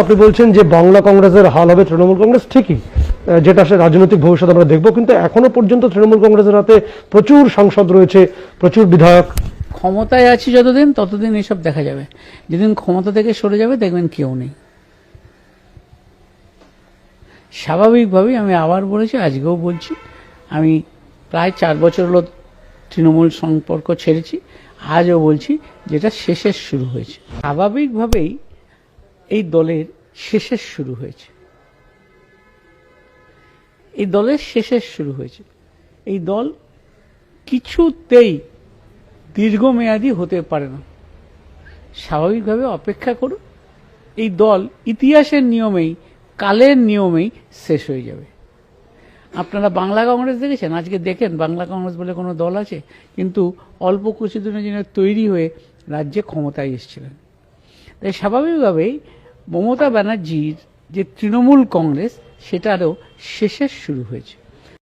আপনি বলছেন যে বাংলা কংগ্রেসের হাল হবে তৃণমূল কংগ্রেস, ঠিকই, যেটা সে রাজনৈতিক ভবিষ্যৎ আমরা দেখবো, কিন্তু এখনো পর্যন্ত তৃণমূল কংগ্রেসের হাতে প্রচুর সাংসদ রয়েছে, প্রচুর বিধায়ক। ক্ষমতায় আছি যতদিন ততদিন এসব দেখা যাবে, যেদিন ক্ষমতা থেকে সরে যাবে দেখবেন কেউ নেই। স্বাভাবিকভাবেই আমি আবার বলেছি, আজকেও বলছি, আমি প্রায় 4 বছর হলো তৃণমূল সম্পর্ক ছেড়েছি, আজও বলছি যেটা শেষের শুরু হয়েছে। স্বাভাবিকভাবেই এই দলের শেষের শুরু হয়েছে, এই দলের শেষের শুরু হয়েছে। এই দল কিছুতেই দীর্ঘমেয়াদী হতে পারে না। স্বাভাবিকভাবে অপেক্ষা করুন, এই দল ইতিহাসের নিয়মেই, কালের নিয়মেই শেষ হয়ে যাবে। আপনারা বাংলা কংগ্রেস দেখেছেন, আজকে দেখেন বাংলা কংগ্রেস বলে কোনো দল আছে, কিন্তু অল্প কিছুদিনের জন্য তৈরি হয়ে রাজ্যে ক্ষমতায় এসেছিলেন। তাই স্বাভাবিকভাবেই মমতা ব্যানার্জির যে তৃণমূল কংগ্রেস, সেটারও শেষের শুরু হয়েছে।